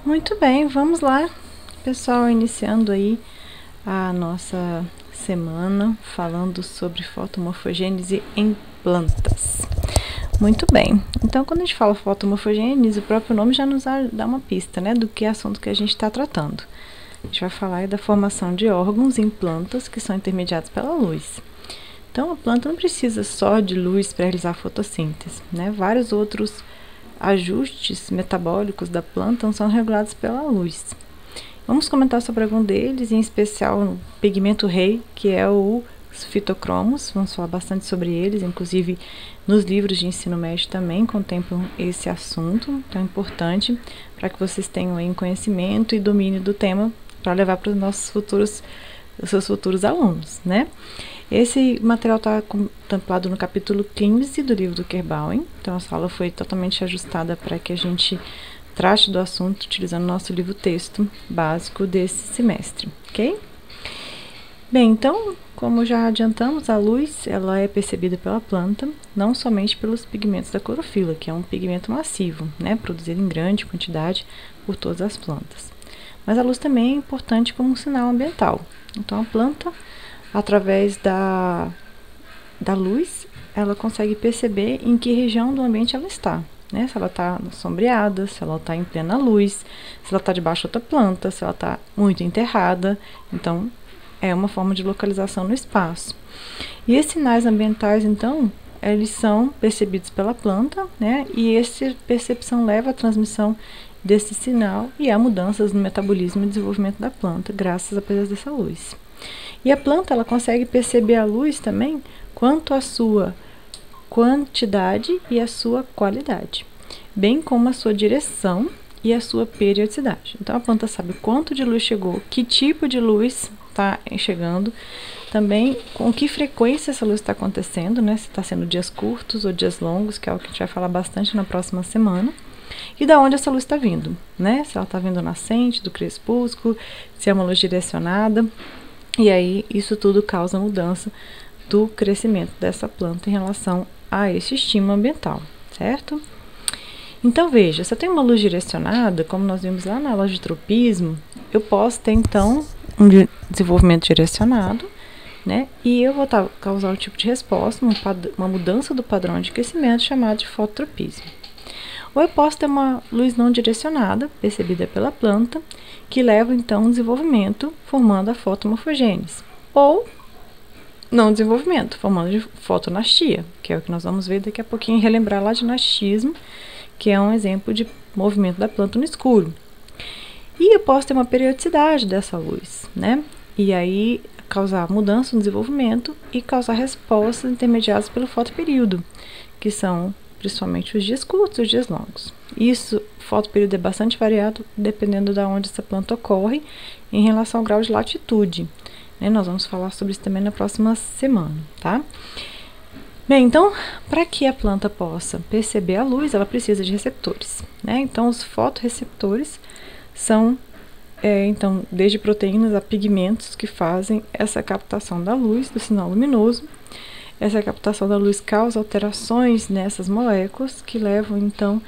Muito bem, vamos lá, pessoal, iniciando aí a nossa semana falando sobre fotomorfogênese em plantas. Muito bem, então quando a gente fala fotomorfogênese, o próprio nome já nos dá uma pista, né, do que é assunto que a gente está tratando. A gente vai falar aí da formação de órgãos em plantas que são intermediados pela luz. Então a planta não precisa só de luz para realizar a fotossíntese, né? Vários outros ajustes metabólicos da planta são regulados pela luz. Vamos comentar sobre algum deles, em especial o pigmento rei, que é os fitocromos. Vamos falar bastante sobre eles, inclusive nos livros de ensino médio também contemplam esse assunto, então é importante para que vocês tenham aí um conhecimento e domínio do tema para levar para os seus futuros alunos, né? Esse material está contemplado no capítulo 15 do livro do Kerbauen, então a sala foi totalmente ajustada para que a gente trate do assunto utilizando nosso livro-texto básico desse semestre, ok? Bem, então, como já adiantamos, a luz ela é percebida pela planta, não somente pelos pigmentos da clorofila, que é um pigmento massivo, né, produzido em grande quantidade por todas as plantas. Mas a luz também é importante como um sinal ambiental. Então, a planta, através da luz, ela consegue perceber em que região do ambiente ela está, né? Se ela está sombreada, se ela está em plena luz, se ela está debaixo de outra planta, se ela está muito enterrada. Então, é uma forma de localização no espaço. E esses sinais ambientais, então, eles são percebidos pela planta, né? E essa percepção leva à transmissão desse sinal e a mudanças no metabolismo e desenvolvimento da planta, graças à presença dessa luz. E a planta ela consegue perceber a luz também quanto à sua quantidade e a sua qualidade, bem como a sua direção e a sua periodicidade. Então a planta sabe quanto de luz chegou, que tipo de luz está chegando, também com que frequência essa luz está acontecendo, né? Se está sendo dias curtos ou dias longos, que é o que a gente vai falar bastante na próxima semana. E da onde essa luz está vindo, né? Se ela está vindo nascente, do crepúsculo, se é uma luz direcionada. E aí, isso tudo causa mudança do crescimento dessa planta em relação a esse estímulo ambiental, certo? Então, veja, se eu tenho uma luz direcionada, como nós vimos lá na aula de tropismo, eu posso ter, então, um desenvolvimento direcionado, né? E eu vou causar um tipo de resposta, uma mudança do padrão de crescimento chamado de fototropismo. Ou eu posso ter uma luz não direcionada, percebida pela planta, que leva então ao desenvolvimento, formando a fotomorfogênese. Ou não desenvolvimento, formando fotonastia, que é o que nós vamos ver daqui a pouquinho, relembrar lá de nastismo, que é um exemplo de movimento da planta no escuro. E eu posso ter uma periodicidade dessa luz, né? E aí causar mudança no desenvolvimento e causar respostas intermediadas pelo fotoperíodo, que são principalmente os dias curtos e os dias longos. Isso, o fotoperíodo é bastante variado dependendo de onde essa planta ocorre em relação ao grau de latitude, né? Nós vamos falar sobre isso também na próxima semana, tá? Bem, então, para que a planta possa perceber a luz, ela precisa de receptores, né? Então, os fotorreceptores são, então, desde proteínas a pigmentos que fazem essa captação da luz, do sinal luminoso. Essa captação da luz causa alterações nessas moléculas que levam, então,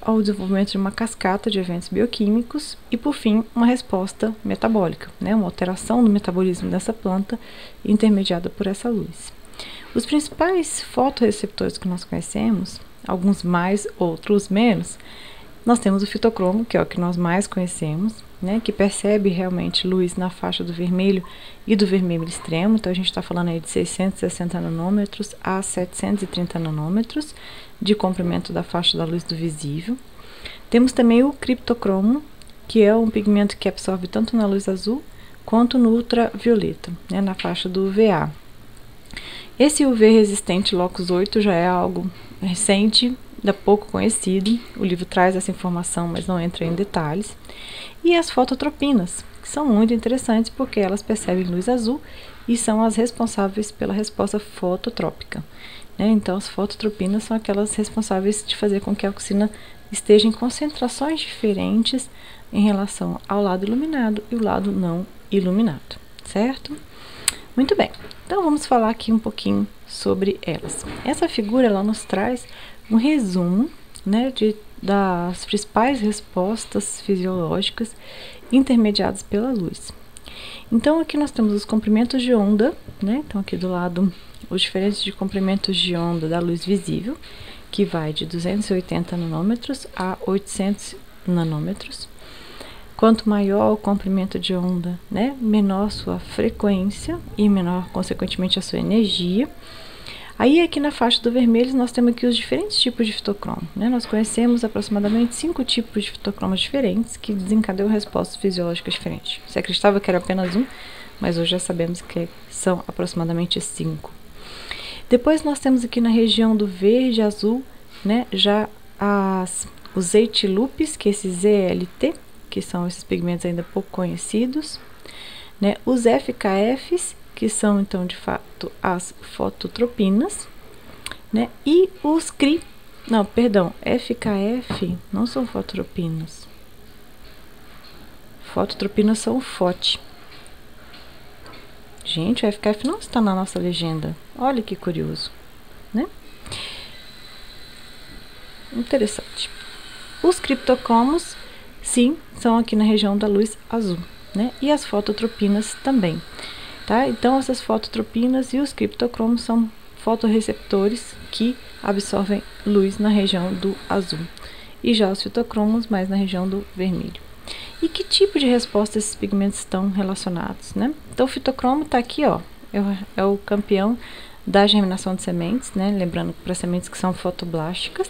ao desenvolvimento de uma cascata de eventos bioquímicos e, por fim, uma resposta metabólica, né? Uma alteração do metabolismo dessa planta intermediada por essa luz. Os principais fotorreceptores que nós conhecemos, alguns mais, outros menos, nós temos o fitocromo, que é o que nós mais conhecemos, né, que percebe realmente luz na faixa do vermelho e do vermelho extremo. Então, a gente está falando aí de 660 nanômetros a 730 nanômetros de comprimento da faixa da luz do visível. Temos também o criptocromo, que é um pigmento que absorve tanto na luz azul quanto no ultravioleta, né, na faixa do UVA. Esse UV resistente Locus 8 já é algo recente, ainda pouco conhecido. O livro traz essa informação, mas não entra em detalhes. E as fototropinas, que são muito interessantes porque elas percebem luz azul e são as responsáveis pela resposta fototrópica, né? Então, as fototropinas são aquelas responsáveis de fazer com que a auxina esteja em concentrações diferentes em relação ao lado iluminado e o lado não iluminado, certo? Muito bem, então vamos falar aqui um pouquinho sobre elas. Essa figura ela nos traz um resumo né, das principais respostas fisiológicas intermediadas pela luz. Então, aqui nós temos os comprimentos de onda, né? Então, aqui do lado, os diferentes de comprimentos de onda da luz visível, que vai de 280 nanômetros a 800 nanômetros. Quanto maior o comprimento de onda, né, menor sua frequência e menor, consequentemente, a sua energia. Aí, aqui na faixa do vermelho, nós temos aqui os diferentes tipos de fitocromo, né? Nós conhecemos aproximadamente 5 tipos de fitocromos diferentes que desencadeiam respostas fisiológicas diferentes. Você acreditava que era apenas um, mas hoje já sabemos que são aproximadamente 5. Depois, nós temos aqui na região do verde e azul, né, já os etilupes, que é esse ZLT, que são esses pigmentos ainda pouco conhecidos, né, os FKFs, que são então de fato as fototropinas, né, e os FKF não são fototropinas. Fototropinas são o FOT. Gente, o FKF não está na nossa legenda. Olha que curioso, né? Interessante. Os criptocromos, sim, são aqui na região da luz azul, né? E as fototropinas também, tá? Então, essas fototropinas e os criptocromos são fotorreceptores que absorvem luz na região do azul. E já os fitocromos mais na região do vermelho. E que tipo de resposta esses pigmentos estão relacionados, né? Então, o fitocromo está aqui, ó, é o campeão da germinação de sementes, né? Lembrando para sementes que são fotoblásticas.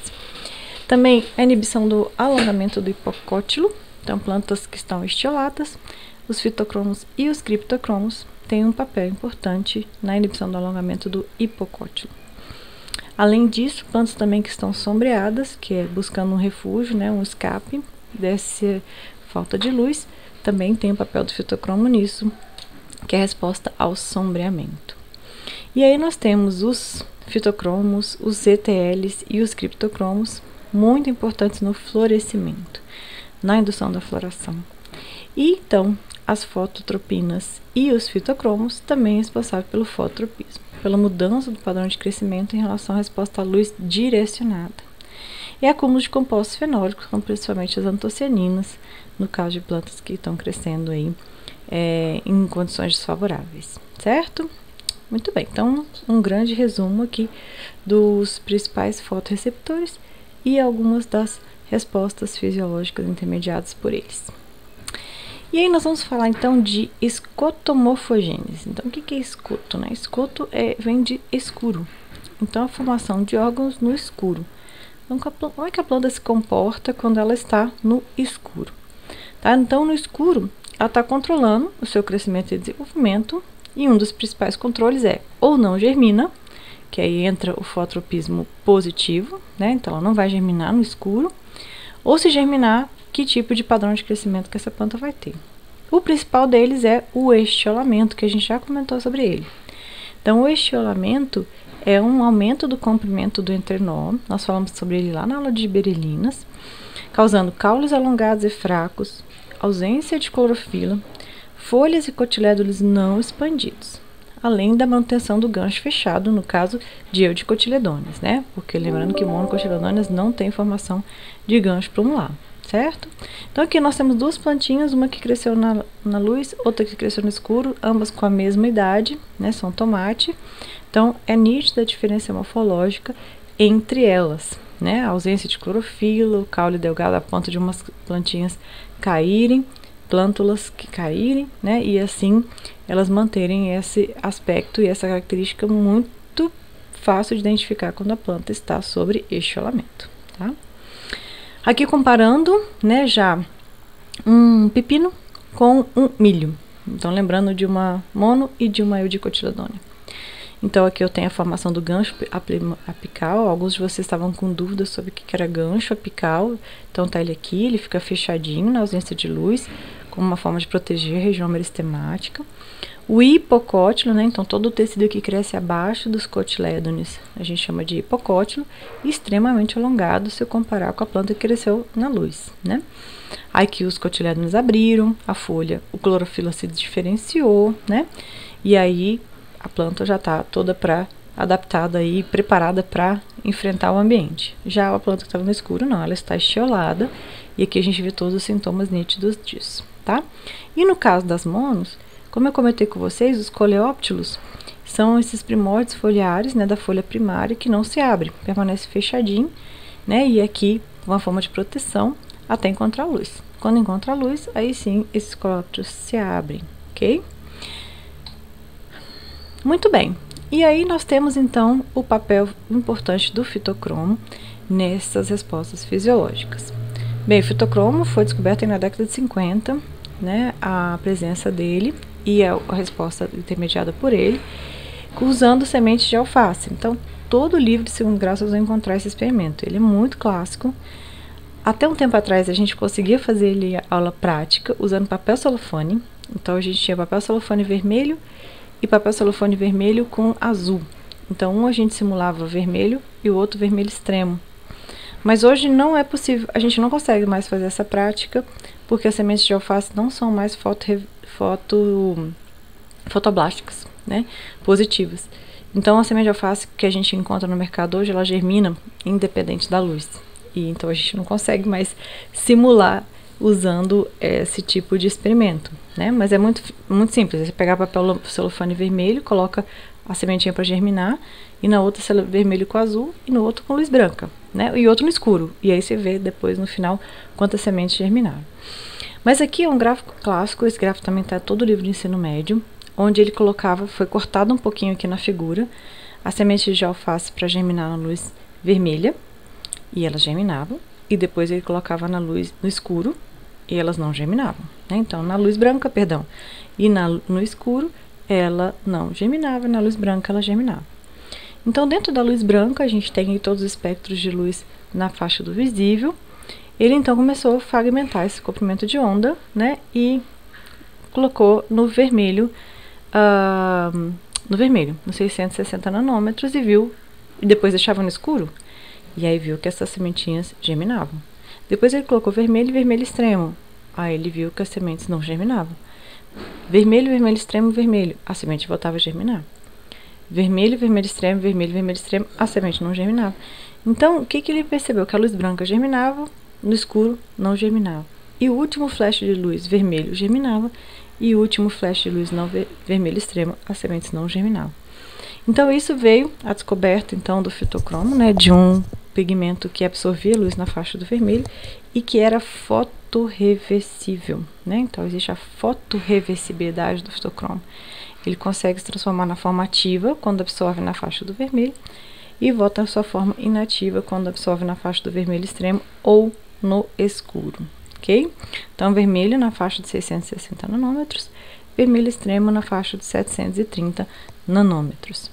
Também a inibição do alongamento do hipocótilo, então plantas que estão estioladas. Os fitocromos e os criptocromos têm um papel importante na inibição do alongamento do hipocótilo. Além disso, plantas também que estão sombreadas, que é buscando um refúgio, né, um escape dessa falta de luz, também tem o papel do fitocromo nisso, que é a resposta ao sombreamento. E aí nós temos os fitocromos, os ETLs e os criptocromos, muito importantes no florescimento, na indução da floração. E então, as fototropinas e os fitocromos também responsáveis pelo fototropismo, pela mudança do padrão de crescimento em relação à resposta à luz direcionada. E acúmulo de compostos fenólicos, como principalmente as antocianinas, no caso de plantas que estão crescendo aí em condições desfavoráveis, certo? Muito bem, então um grande resumo aqui dos principais fotorreceptores e algumas das respostas fisiológicas intermediadas por eles. E aí nós vamos falar então de escotomorfogênese. Então o que é escoto, né? Escoto vem de escuro, então a formação de órgãos no escuro. Então como é que a planta se comporta quando ela está no escuro? Tá? Então no escuro ela está controlando o seu crescimento e desenvolvimento, e um dos principais controles é ou não germina, que aí entra o fototropismo positivo, né? Então ela não vai germinar no escuro, ou se germinar, que tipo de padrão de crescimento que essa planta vai ter. O principal deles é o estiolamento, que a gente já comentou sobre ele. Então o estiolamento é um aumento do comprimento do entrenó, nós falamos sobre ele lá na aula de berelinas, causando caules alongados e fracos, ausência de clorofila, folhas e cotilédones não expandidos, além da manutenção do gancho fechado, no caso de eudicotiledôneas, né? Porque lembrando que monocotiledôneas não tem formação de gancho plumular, certo? Então aqui nós temos duas plantinhas, uma que cresceu na luz, outra que cresceu no escuro, ambas com a mesma idade, né? São tomate. Então é nítida a diferença morfológica entre elas, né? A ausência de clorofila, o caule delgado a ponto de umas plantinhas caírem, plântulas que caírem, né? E assim elas manterem esse aspecto e essa característica muito fácil de identificar quando a planta está sobre estiolamento, tá? Aqui comparando, né, já um pepino com um milho. Então lembrando de uma mono e de uma eudicotiledônea. Então aqui eu tenho a formação do gancho apical. Alguns de vocês estavam com dúvidas sobre o que era gancho apical. Então tá ele aqui, ele fica fechadinho na ausência de luz, como uma forma de proteger a região meristemática. O hipocótilo, né? Então todo o tecido que cresce abaixo dos cotilédones a gente chama de hipocótilo, extremamente alongado se eu comparar com a planta que cresceu na luz, né? Aqui os cotilédones abriram, a folha, o clorofila se diferenciou, né? E aí a planta já está toda para adaptada e preparada para enfrentar o ambiente. Já a planta que estava no escuro, não, ela está estiolada, e aqui a gente vê todos os sintomas nítidos disso, tá? E no caso das monos, como eu comentei com vocês, os coleóptilos são esses primórdios foliares, né, da folha primária que não se abre, permanece fechadinho, né, e aqui uma forma de proteção até encontrar a luz. Quando encontra a luz, aí sim esses coleóptilos se abrem, ok? Muito bem. E aí nós temos então o papel importante do fitocromo nessas respostas fisiológicas. Bem, o fitocromo foi descoberto na década de 50, né, a presença dele e a resposta intermediada por ele, usando sementes de alface. Então, todo livro de segundo grau vocês vão encontrar esse experimento. Ele é muito clássico. Até um tempo atrás a gente conseguia fazer ele aula prática usando papel celofane. Então, a gente tinha papel celofane vermelho e papel celofane vermelho com azul. Então, um a gente simulava vermelho e o outro vermelho extremo. Mas hoje não é possível, a gente não consegue mais fazer essa prática, porque as sementes de alface não são mais fotoblásticas, né, positivas. Então, a semente de alface que a gente encontra no mercado hoje, ela germina independente da luz. E então a gente não consegue mais simular usando esse tipo de experimento, né? Mas é muito simples. Você pegar papel celofane vermelho, coloca a sementinha para germinar, e na outra vermelho com azul, e no outro com luz branca, né? E outro no escuro. E aí você vê depois no final quantas sementes germinaram. Mas aqui é um gráfico clássico, esse gráfico também está todo o livro de ensino médio, onde ele colocava, foi cortado um pouquinho aqui na figura, as sementes de alface para germinar na luz vermelha, e elas germinavam, e depois ele colocava na luz no escuro, e elas não germinavam, né? Então, na luz branca, perdão, e no escuro, ela não germinava, na luz branca ela germinava. Então, dentro da luz branca, a gente tem todos os espectros de luz na faixa do visível. Ele, então, começou a fragmentar esse comprimento de onda, né? E colocou no vermelho, nos 660 nanômetros, e depois deixava no escuro, e aí viu que essas sementinhas germinavam. Depois ele colocou vermelho e vermelho extremo, aí ele viu que as sementes não germinavam. Vermelho, vermelho extremo, vermelho, a semente voltava a germinar. Vermelho, vermelho extremo, a semente não germinava. Então, o que ele percebeu? Que a luz branca germinava, no escuro não germinava. E o último flash de luz vermelho germinava, e o último flash de luz vermelho extremo, as sementes não germinavam. Então, isso veio a descoberta, então, do fitocromo, né, de um pigmento que absorvia a luz na faixa do vermelho e que era fotorreversível, né? Então, existe a fotorreversibilidade do fitocromo. Ele consegue se transformar na forma ativa quando absorve na faixa do vermelho e volta à sua forma inativa quando absorve na faixa do vermelho extremo ou no escuro, ok? Então, vermelho na faixa de 660 nanômetros, vermelho extremo na faixa de 730 nanômetros.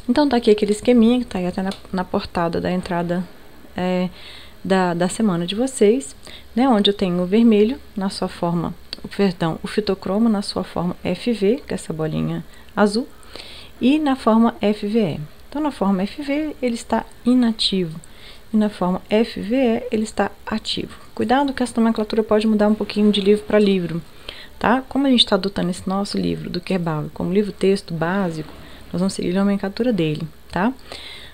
Então, tá aqui aquele esqueminha que tá aí até na portada da entrada da semana de vocês, né? Onde eu tenho o vermelho na sua forma, o fitocromo na sua forma FV, que é essa bolinha azul, e na forma FVE. Então, na forma FV, ele está inativo, e na forma FVE, ele está ativo. Cuidado que essa nomenclatura pode mudar um pouquinho de livro para livro, tá? Como a gente está adotando esse nosso livro do Kerbauer como livro-texto básico, nós vamos seguir a nomenclatura dele, tá?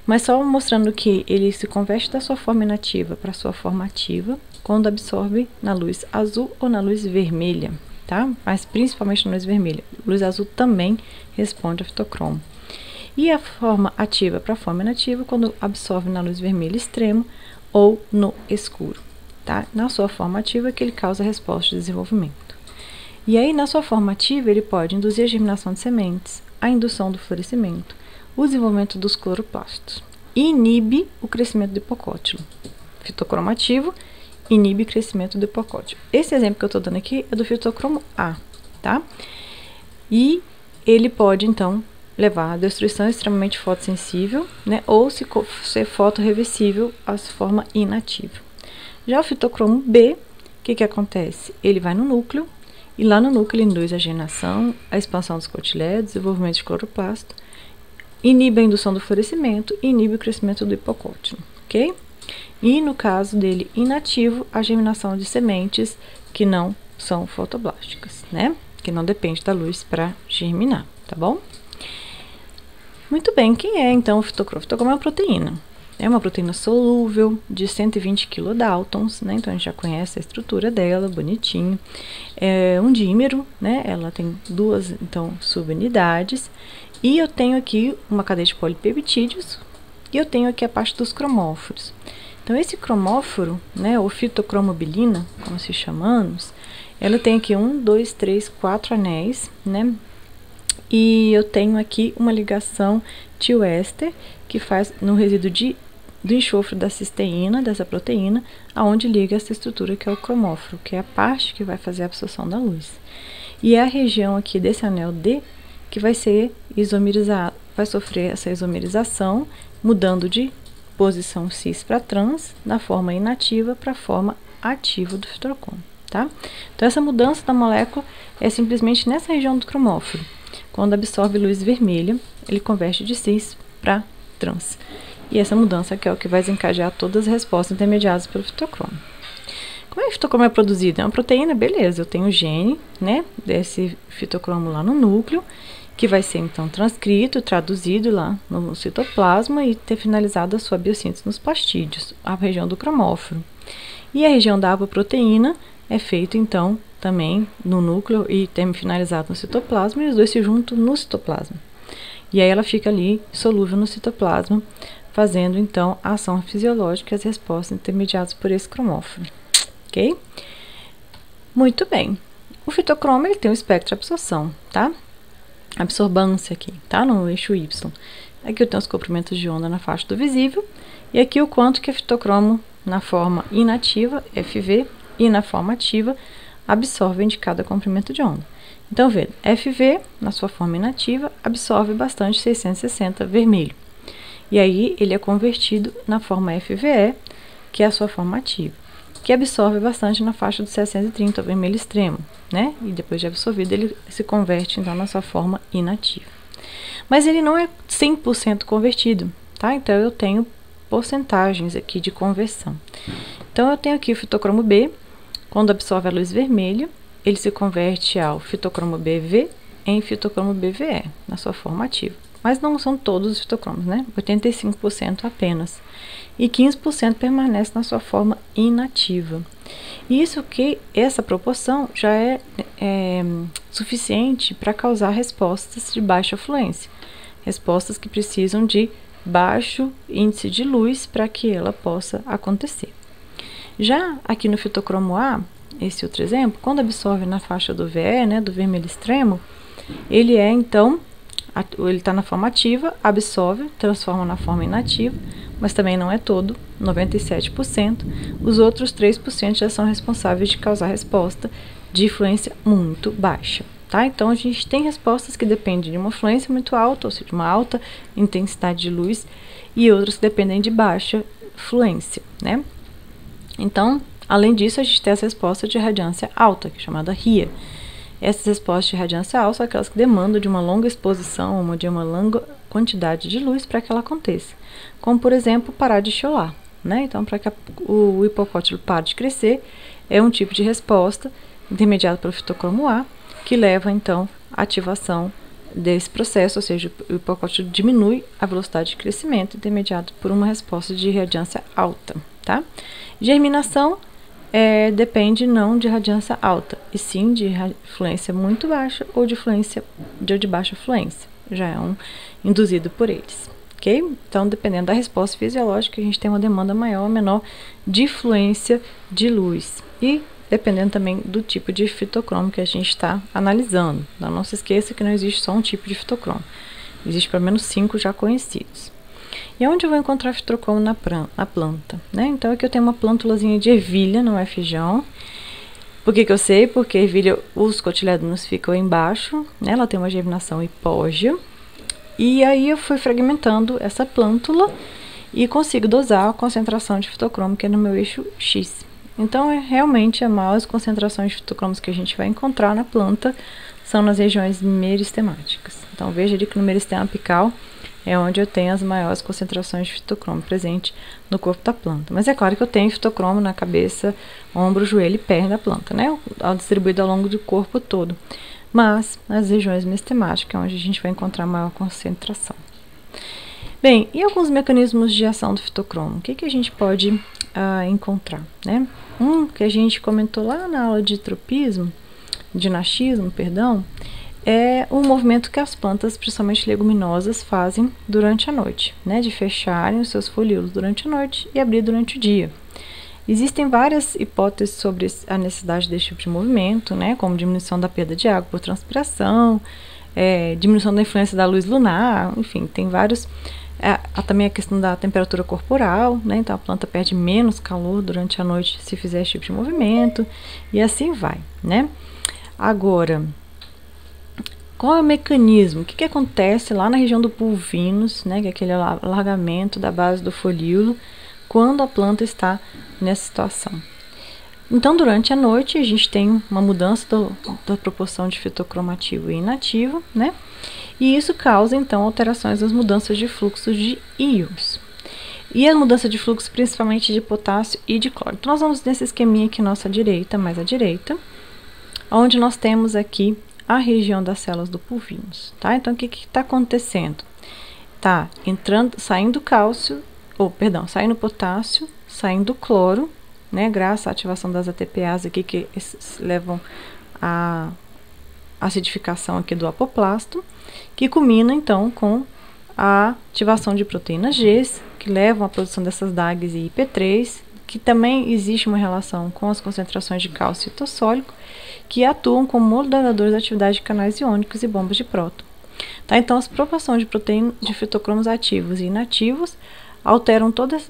Mas só mostrando que ele se converte da sua forma inativa para a sua forma ativa quando absorve na luz azul ou na luz vermelha, tá? Mas principalmente na luz vermelha. Luz azul também responde ao fitocromo. E a forma ativa para a forma inativa quando absorve na luz vermelha extremo ou no escuro, tá? Na sua forma ativa que ele causa resposta de desenvolvimento. E aí, na sua forma ativa, ele pode induzir a germinação de sementes, a indução do florescimento, o desenvolvimento dos cloroplastos. E inibe o crescimento do hipocótilo. Fitocromo ativo inibe o crescimento do hipocótilo. Esse exemplo que eu estou dando aqui é do fitocromo A, tá? E ele pode, então, levar a destruição extremamente fotossensível, né? Ou se ser fotorreversível, a forma inativa. Já o fitocromo B, o que acontece? Ele vai no núcleo, e lá no núcleo ele induz a germinação, a expansão dos cotilédonos, desenvolvimento de cloroplasto, inibe a indução do florescimento e inibe o crescimento do hipocótilo, ok? E no caso dele inativo, a germinação de sementes que não são fotoblásticas, né? Que não depende da luz para germinar, tá bom? Muito bem, quem é então o fitocromo? O fitocromo é uma proteína. É uma proteína solúvel de 120 kilodaltons, né? Então a gente já conhece a estrutura dela, bonitinho. É um dímero, né? Ela tem duas, então, subunidades. E eu tenho aqui uma cadeia de polipeptídeos e eu tenho aqui a parte dos cromóforos. Então esse cromóforo, né, ou fitocromobilina, como se chamamos, ela tem aqui 1, 2, 3, 4 anéis, né? E eu tenho aqui uma ligação tioéster que faz no resíduo do enxofre da cisteína, dessa proteína, aonde liga essa estrutura que é o cromóforo, que é a parte que vai fazer a absorção da luz. E é a região aqui desse anel D que vai ser isomerizado, vai sofrer essa isomerização, mudando de posição cis para trans, da forma inativa para a forma ativa do fitocromo, tá? Então essa mudança da molécula é simplesmente nessa região do cromóforo. Quando absorve luz vermelha, ele converte de cis para trans. E essa mudança que é o que vai desencadear todas as respostas intermediadas pelo fitocromo. Como é que o fitocromo é produzido? É uma proteína, beleza, eu tenho o gene, né, desse fitocromo lá no núcleo, que vai ser então transcrito, traduzido lá no citoplasma e ter finalizado a sua biossíntese nos plastídeos, a região do cromóforo. E a região da apoproteína é feito então também no núcleo e tem finalizado no citoplasma, e os dois se juntam no citoplasma. E aí ela fica ali solúvel no citoplasma, fazendo então a ação fisiológica e as respostas intermediadas por esse cromóforo. Ok? Muito bem. O fitocromo ele tem um espectro de absorção, tá? Absorbância aqui, tá? No eixo Y. Aqui eu tenho os comprimentos de onda na faixa do visível, e aqui o quanto que é fitocromo na forma inativa, FV, e na forma ativa, absorvem de cada comprimento de onda. Então, veja, FV, na sua forma inativa, absorve bastante 660 vermelho. E aí, ele é convertido na forma FVE, que é a sua forma ativa, que absorve bastante na faixa dos 730, vermelho extremo, né? E depois de absorvido, ele se converte, então, na sua forma inativa. Mas ele não é 100% convertido, tá? Então, eu tenho porcentagens aqui de conversão. Então, eu tenho aqui o fitocromo B, quando absorve a luz vermelha, ele se converte ao fitocromo BV em fitocromo BVE, na sua forma ativa. Mas não são todos os fitocromos, né? 85% apenas. E 15% permanece na sua forma inativa. Isso que essa proporção já é suficiente para causar respostas de baixa fluência. Respostas que precisam de baixo índice de luz para que ela possa acontecer. Já aqui no fitocromo A, esse outro exemplo, quando absorve na faixa do VE, né, do vermelho extremo, ele é então, ele está na forma ativa, absorve, transforma na forma inativa, mas também não é todo, 97%. Os outros 3% já são responsáveis de causar resposta de fluência muito baixa, tá? Então, a gente tem respostas que dependem de uma fluência muito alta, ou seja, de uma alta intensidade de luz, e outras que dependem de baixa fluência, né? Então, além disso, a gente tem as respostas de radiância alta, que é chamada RIA. Essas respostas de radiância alta são aquelas que demandam de uma longa exposição, ou de uma longa quantidade de luz para que ela aconteça. Como, por exemplo, parar de chorar, né? Então, para que o hipocótilo pare de crescer, é um tipo de resposta intermediada pelo fitocromo A, que leva, então, à ativação desse processo, ou seja, o hipocótilo diminui a velocidade de crescimento, intermediado por uma resposta de radiância alta, tá? Germinação depende não de radiância alta, e sim de fluência muito baixa ou de fluência de baixa fluência, já é induzido por eles, ok? Então, dependendo da resposta fisiológica, a gente tem uma demanda maior ou menor de fluência de luz, e dependendo também do tipo de fitocromo que a gente está analisando. Então, não se esqueça que não existe só um tipo de fitocromo, existe pelo menos 5 já conhecidos. E onde eu vou encontrar fitocromo na planta, né? Então, aqui eu tenho uma plântulazinha de ervilha no feijão. Por que eu sei? Porque a ervilha, os cotiledonos ficam embaixo, né? Ela tem uma germinação hipógea. E aí eu fui fragmentando essa plântula e consigo dosar a concentração de fitocromo que é no meu eixo X. Então, realmente, as maiores concentrações de fitocromos que a gente vai encontrar na planta são nas regiões meristemáticas. Então, veja ali que no meristema apical é onde eu tenho as maiores concentrações de fitocromo presente no corpo da planta. Mas é claro que eu tenho fitocromo na cabeça, ombro, joelho e perna da planta, né? Distribuído ao longo do corpo todo. Mas nas regiões meristemáticas é onde a gente vai encontrar maior concentração. Bem, e alguns mecanismos de ação do fitocromo? O que a gente pode encontrar, né? Um que a gente comentou lá na aula de tropismo, de nascismo, perdão, é um movimento que as plantas, principalmente leguminosas, fazem durante a noite, né? De fecharem os seus folíolos durante a noite e abrir durante o dia. Existem várias hipóteses sobre a necessidade desse tipo de movimento, né? Como diminuição da perda de água por transpiração, diminuição da influência da luz lunar, enfim, tem vários. Há também a questão da temperatura corporal, né? Então a planta perde menos calor durante a noite se fizer esse tipo de movimento, e assim vai, né? Agora, qual é o mecanismo? O que acontece lá na região do pulvinus, né? Que é aquele alargamento da base do folíolo, quando a planta está nessa situação. Então, durante a noite, a gente tem uma mudança da proporção de fitocromativo e inativo, né? E isso causa, então, alterações nas mudanças de fluxo de íons. E a mudança de fluxo, principalmente de potássio e de cloro. Então, nós vamos nesse esqueminha aqui, nossa direita, mais à direita, onde nós temos aqui a região das células do pulvinus, tá? Então, o que está acontecendo? Tá saindo cálcio, saindo potássio, saindo cloro, né, graças à ativação das ATPase aqui, que levam à acidificação aqui do apoplasto, que culmina então com a ativação de proteínas G, que levam à produção dessas DAGs e IP3, que também existe uma relação com as concentrações de cálcio citossólico, que atuam como moderadores da atividade de canais iônicos e bombas de próton. Tá? Então, as proporções de proteína de fitocromos ativos e inativos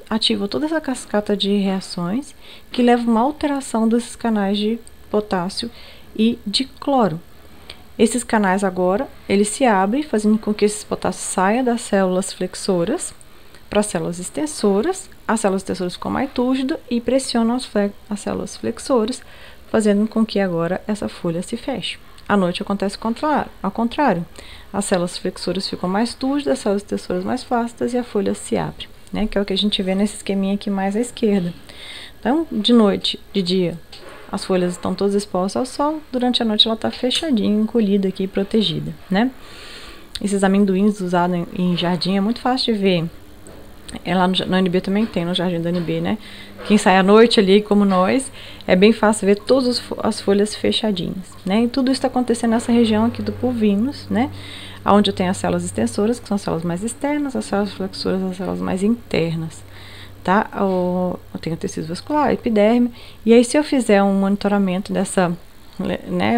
ativam toda essa cascata de reações que levam a uma alteração desses canais de potássio e de cloro. Esses canais agora, eles se abrem, fazendo com que esses potássios saiam das células flexoras para as células extensoras. As células extensoras ficam mais túrgidas e pressionam as células flexoras, fazendo com que agora essa folha se feche. À noite acontece ao contrário. As células flexoras ficam mais túrgidas, as células extensoras mais flácidas e a folha se abre, né? Que é o que a gente vê nesse esqueminha aqui mais à esquerda. Então, de noite, de dia, as folhas estão todas expostas ao sol, durante a noite ela está fechadinha, encolhida aqui, protegida, né? Esses amendoins usados em jardim é muito fácil de ver. Lá no NB também tem, no jardim do NB, né? Quem sai à noite ali, como nós, é bem fácil ver todas as folhas fechadinhas, né? E tudo isso está acontecendo nessa região aqui do pulvinus, né? Onde eu tenho as células extensoras, que são as células mais externas, as células flexoras, as células mais internas, tá? Eu tenho tecido vascular, epiderme, e aí se eu fizer um monitoramento dessa, né,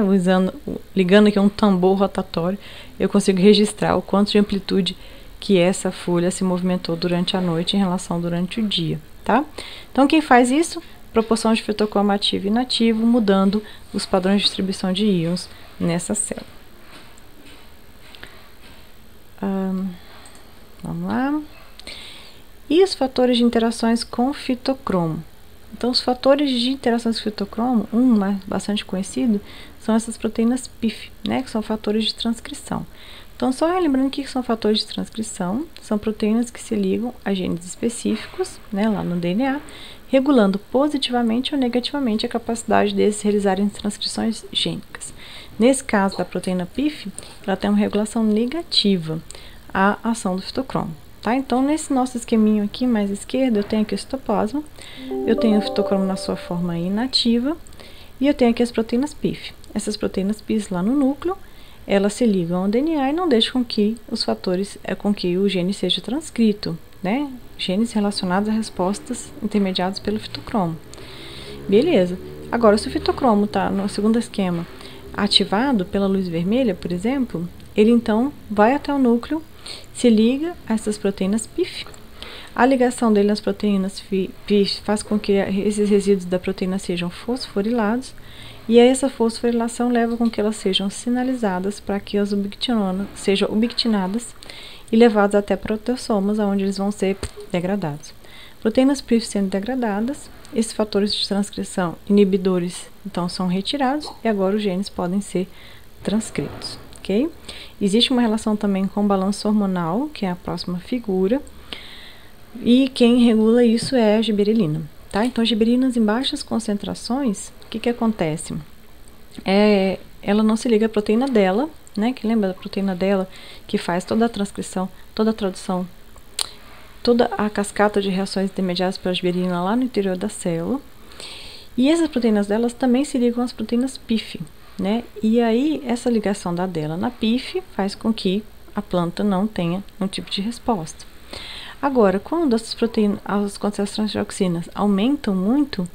ligando aqui um tambor rotatório, eu consigo registrar o quanto de amplitude que essa folha se movimentou durante a noite em relação durante o dia, tá? Então, quem faz isso? Proporção de fitocromo ativo e inativo, mudando os padrões de distribuição de íons nessa célula. Vamos lá. E os fatores de interações com fitocromo? Então, os fatores de interações com fitocromo, bastante conhecido, são essas proteínas PIF, né, que são fatores de transcrição. Então, só relembrando o que são fatores de transcrição, são proteínas que se ligam a genes específicos, né, lá no DNA, regulando positivamente ou negativamente a capacidade desses realizarem transcrições gênicas. Nesse caso da proteína PIF, ela tem uma regulação negativa à ação do fitocromo. Tá? Então, nesse nosso esqueminho aqui, mais à esquerda, eu tenho aqui o citoplasma, eu tenho o fitocromo na sua forma inativa, e eu tenho aqui as proteínas PIF. Essas proteínas PIF lá no núcleo, elas se ligam ao DNA e não deixam com que com que o gene seja transcrito, né? Genes relacionados a respostas intermediadas pelo fitocromo. Beleza. Agora, se o fitocromo está no segundo esquema ativado pela luz vermelha, por exemplo, ele então vai até o núcleo, se liga a essas proteínas PIF. A ligação dele nas proteínas PIF faz com que esses resíduos da proteína sejam fosforilados, e aí essa fosforilação leva com que elas sejam sinalizadas para que as ubiquitinonas sejam ubiquitinadas e levadas até proteassomas, onde eles vão ser degradados. Proteínas PIF sendo degradadas, esses fatores de transcrição inibidores então são retirados e agora os genes podem ser transcritos, ok? Existe uma relação também com o balanço hormonal, que é a próxima figura, e quem regula isso é a giberelina, tá? Então, giberinas em baixas concentrações, o que acontece? Ela não se liga à proteína dela, né? Que lembra da proteína dela, que faz toda a transcrição, toda a tradução, toda a cascata de reações intermediárias para a giberelina lá no interior da célula. E essas proteínas delas também se ligam às proteínas PIF, né? E aí, essa ligação da dela na PIF faz com que a planta não tenha um tipo de resposta. Agora, quando essas proteínas, as concentrações de dioxinas aumentam muito,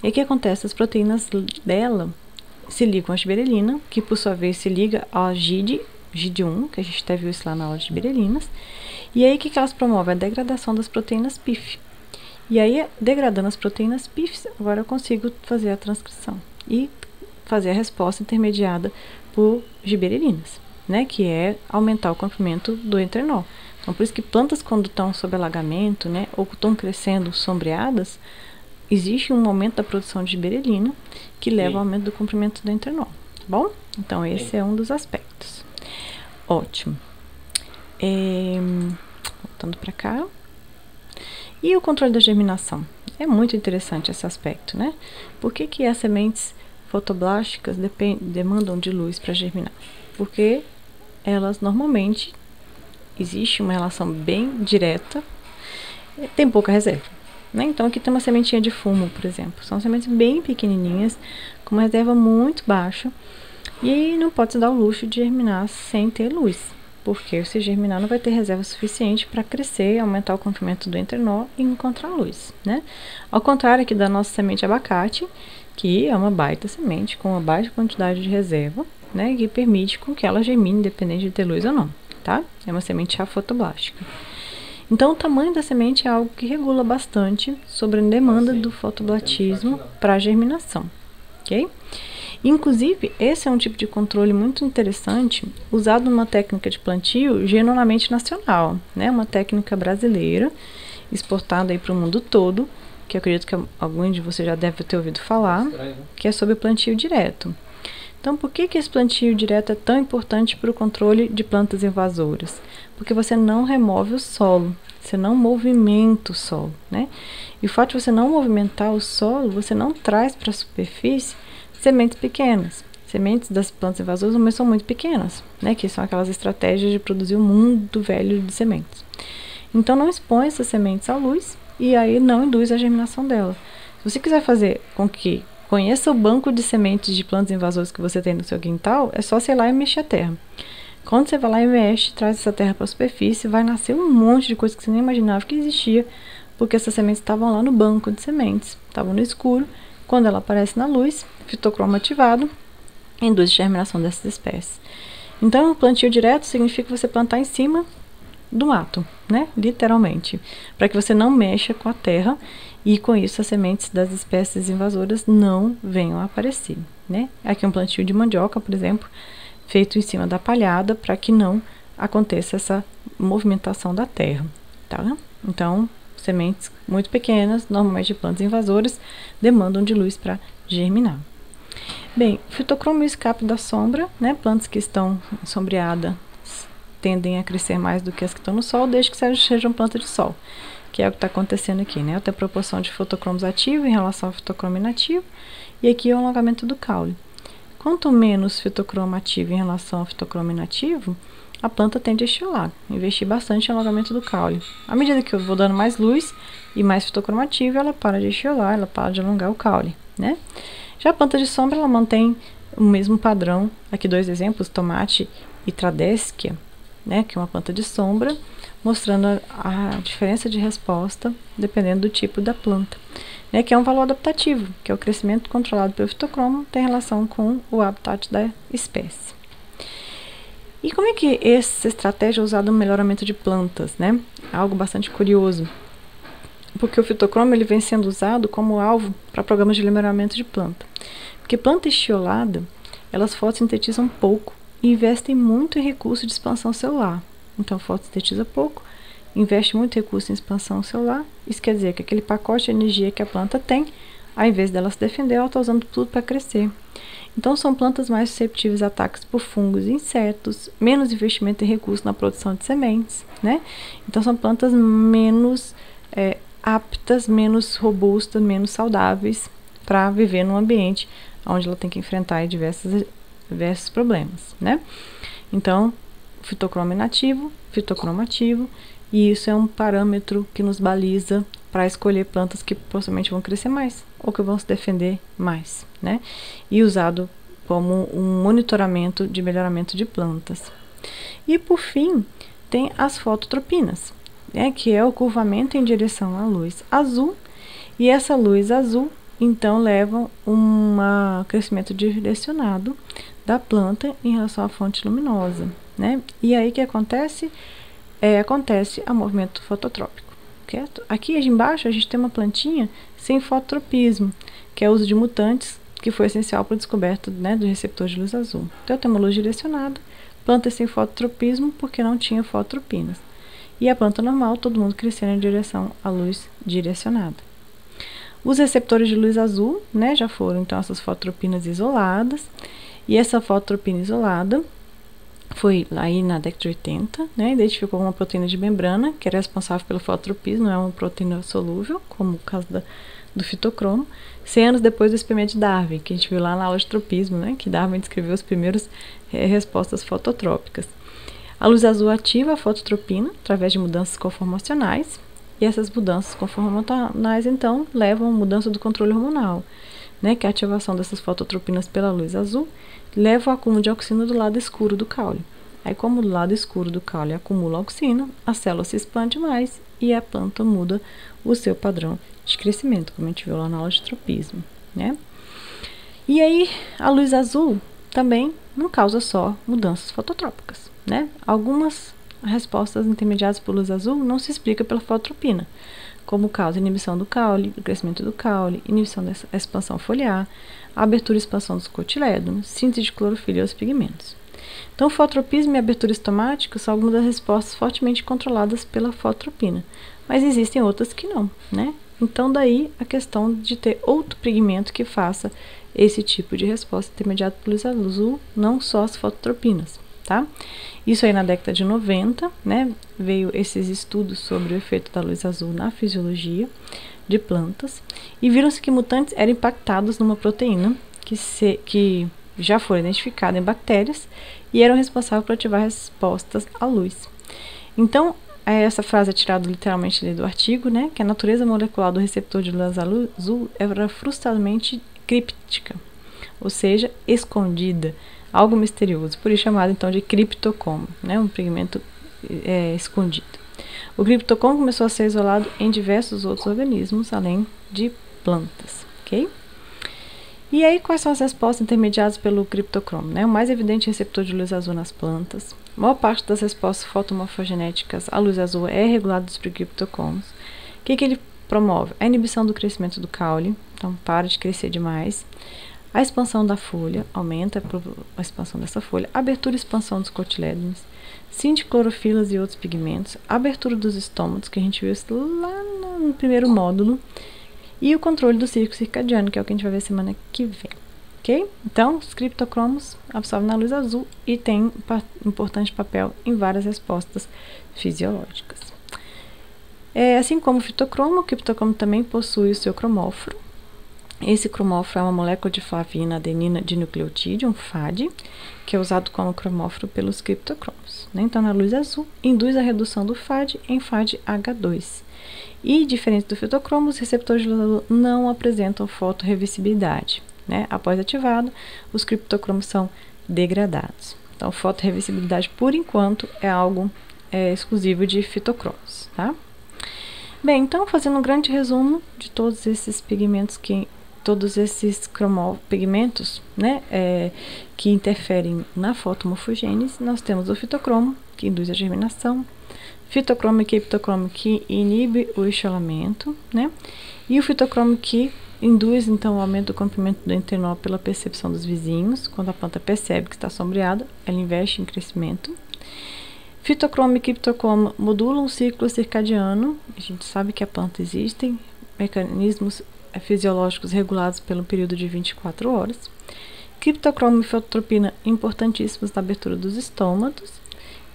o que acontece? As proteínas dela se ligam à giberelina, que por sua vez se liga à GID1, que a gente até viu isso lá na aula de giberelinas. E aí, o que elas promovem? A degradação das proteínas PIF. E aí, degradando as proteínas PIF, agora eu consigo fazer a transcrição e fazer a resposta intermediada por giberelinas, né? Que é aumentar o comprimento do entrenol. Então, por isso que plantas, quando estão sob alagamento, né, ou estão crescendo sombreadas, existe um aumento da produção de giberelina que leva ao aumento do comprimento do entrenol, tá bom? Então, esse é um dos aspectos. Ótimo. Voltando para cá. E o controle da germinação? É muito interessante esse aspecto, né? Por que as sementes fotoblásticas demandam de luz para germinar? Porque elas normalmente existe uma relação bem direta, tem pouca reserva, né? Então aqui tem uma sementinha de fumo, por exemplo. São sementes bem pequenininhas, com uma reserva muito baixa, e não pode se dar o luxo de germinar sem ter luz, porque se germinar não vai ter reserva suficiente para crescer, aumentar o comprimento do entrenol e encontrar luz, né? Ao contrário aqui da nossa semente de abacate, que é uma baita semente com uma baixa quantidade de reserva, né? Que permite com que ela germine, independente de ter luz ou não, tá? É uma semente fotoblástica. Então, o tamanho da semente é algo que regula bastante sobre a demanda do fotoblastismo para a germinação, ok? Inclusive, esse é um tipo de controle muito interessante, usado numa técnica de plantio genuinamente nacional, né? Uma técnica brasileira, exportada aí para o mundo todo, que eu acredito que algum de vocês já deve ter ouvido falar, que é sobre o plantio direto. Então, por que esse plantio direto é tão importante para o controle de plantas invasoras? Porque você não remove o solo, você não movimenta o solo, né? E o fato de você não movimentar o solo, você não traz para a superfície sementes pequenas. Sementes das plantas invasoras também são muito pequenas, né? Que são aquelas estratégias de produzir um mundo velho de sementes. Então, não expõe essas sementes à luz e aí não induz a germinação delas. Se você quiser fazer com que conheça o banco de sementes de plantas invasoras que você tem no seu quintal, é só você ir lá e mexer a terra. Quando você vai lá e mexe, traz essa terra para a superfície, vai nascer um monte de coisa que você nem imaginava que existia, porque essas sementes estavam lá no banco de sementes, estavam no escuro. Quando ela aparece na luz, fitocromo ativado, induz a germinação dessas espécies. Então, o plantio direto significa você plantar em cima do mato, né? Literalmente, para que você não mexa com a terra e com isso as sementes das espécies invasoras não venham a aparecer, né? Aqui um plantio de mandioca, por exemplo, feito em cima da palhada para que não aconteça essa movimentação da terra, tá? Então, sementes muito pequenas, normalmente de plantas invasoras, demandam de luz para germinar. Bem, o fitocromo e o escape da sombra, né? Plantas que estão sombreadas tendem a crescer mais do que as que estão no sol, desde que sejam plantas de sol, que é o que está acontecendo aqui, né? Tem a proporção de fitocromos ativos em relação ao fitocromo inativo, e aqui é o alongamento do caule. Quanto menos fitocromo ativo em relação ao fitocromo inativo, a planta tende a estimular, investir bastante em alongamento do caule. À medida que eu vou dando mais luz e mais fitocromo ativo, ela para de estimular, ela para de alongar o caule, né? Já a planta de sombra, ela mantém o mesmo padrão. Aqui dois exemplos, tomate e tradesquia, né, que é uma planta de sombra, mostrando a diferença de resposta dependendo do tipo da planta, né, que é um valor adaptativo, que é o crescimento controlado pelo fitocromo, tem relação com o habitat da espécie. E como é que essa estratégia é usada no melhoramento de plantas, né? Algo bastante curioso, porque o fitocromo ele vem sendo usado como alvo para programas de melhoramento de planta. Porque planta estiolada, elas fotossintetizam pouco e investem muito em recursos de expansão celular. Então, fotossintetiza pouco, investe muito recurso em expansão celular. Isso quer dizer que aquele pacote de energia que a planta tem, ao invés dela se defender, ela está usando tudo para crescer. Então, são plantas mais susceptíveis a ataques por fungos e insetos, menos investimento em recursos na produção de sementes, né? Então, são plantas menos aptas, menos robustas, menos saudáveis para viver num ambiente onde ela tem que enfrentar diversas diversos problemas, né? Então, fitocromo inativo, fitocromo ativo, e isso é um parâmetro que nos baliza para escolher plantas que possivelmente vão crescer mais ou que vão se defender mais, né? E usado como um monitoramento de melhoramento de plantas. E por fim, tem as fototropinas, né, que é o curvamento em direção à luz azul, e essa luz azul então leva um crescimento direcionado da planta em relação à fonte luminosa, né? E aí o que acontece? Acontece o movimento fototrópico, certo? Aqui embaixo a gente tem uma plantinha sem fototropismo, que é o uso de mutantes, que foi essencial para a descoberta, né, do receptor de luz azul. Então tem uma luz direcionada, planta sem fototropismo porque não tinha fototropinas. E a planta normal, todo mundo crescendo em direção à luz direcionada. Os receptores de luz azul, né, já foram então essas fototropinas isoladas, e essa fototropina isolada foi aí na década de 80, né, identificou uma proteína de membrana, que era responsável pelo fototropismo, não é uma proteína solúvel, como o caso do fitocromo, 100 anos depois do experimento de Darwin, que a gente viu lá na aula de tropismo, né, que Darwin descreveu as primeiras respostas fototrópicas. A luz azul ativa a fototropina através de mudanças conformacionais, e essas mudanças conformacionais, então, levam a mudança do controle hormonal, né, que é a ativação dessas fototropinas pela luz azul, leva ao acúmulo de auxina do lado escuro do caule. Aí, como do lado escuro do caule acumula auxina, a célula se expande mais e a planta muda o seu padrão de crescimento, como a gente viu lá na aula de tropismo, né? E aí, a luz azul também não causa só mudanças fototrópicas, né? Algumas respostas intermediadas por luz azul não se explica pela fototropina, como causa inibição do caule, do crescimento do caule, inibição da expansão foliar, abertura e expansão dos cotilédonos, síntese de clorofila e outros pigmentos. Então, fototropismo e abertura estomática são algumas das respostas fortemente controladas pela fototropina, mas existem outras que não, né? Então, daí a questão de ter outro pigmento que faça esse tipo de resposta intermediada por luz azul, não só as fototropinas, tá? Isso aí na década de 90, né, veio esses estudos sobre o efeito da luz azul na fisiologia de plantas, e viram-se que mutantes eram impactados numa proteína que já foi identificada em bactérias e eram responsáveis por ativar respostas à luz. Então, essa frase é tirada literalmente do artigo, né, que a natureza molecular do receptor de luz azul era frustradamente críptica, ou seja, escondida, algo misterioso, por isso chamado então de criptocromo, né, um pigmento escondido. O criptocromo começou a ser isolado em diversos outros organismos, além de plantas, ok? E aí, quais são as respostas intermediadas pelo criptocromo, né? O mais evidente receptor de luz azul nas plantas. A maior parte das respostas fotomorfogenéticas à luz azul é regulada por criptocromos. O que ele promove? A inibição do crescimento do caule, então para de crescer demais. A expansão da folha, aumenta a expansão dessa folha, abertura e expansão dos cotilédonos, síntese de clorofilas e outros pigmentos, abertura dos estômatos, que a gente viu isso lá no primeiro módulo, e o controle do ciclo circadiano, que é o que a gente vai ver semana que vem, ok? Então, os criptocromos absorvem na luz azul e têm importante papel em várias respostas fisiológicas. Assim como o fitocromo, o criptocromo também possui o seu cromóforo. Esse cromóforo é uma molécula de flavina adenina de nucleotídeo, um FAD, que é usado como cromóforo pelos criptocromos, né? Então, na luz azul, induz a redução do FAD em FAD-H2. E, diferente do fitocromo, os receptores de luz azul não apresentam fotorreversibilidade, né? Após ativado, os criptocromos são degradados. Então, fotorreversibilidade, por enquanto, é algo exclusivo de fitocromos, tá? Bem, então, fazendo um grande resumo de todos esses pigmentos todos esses pigmentos, né, que interferem na fotomorfogênese, nós temos o fitocromo, que induz a germinação, fitocromo e criptocromo, que inibe o enxolamento, né, e o fitocromo que induz, então, o aumento do comprimento do entenol pela percepção dos vizinhos. Quando a planta percebe que está sombreada, ela investe em crescimento. Fitocromo e criptocromo modulam o ciclo circadiano. A gente sabe que a planta existem mecanismos fisiológicos regulados pelo período de 24 horas. Criptocromo e fototropina importantíssimos na abertura dos estômatos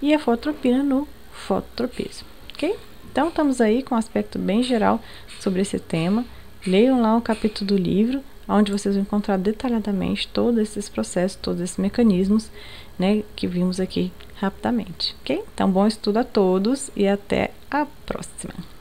e a fototropina no fototropismo, ok? Então, estamos aí com um aspecto bem geral sobre esse tema. Leiam lá o capítulo do livro, onde vocês vão encontrar detalhadamente todos esses processos, todos esses mecanismos, né, que vimos aqui rapidamente, ok? Então, bom estudo a todos e até a próxima!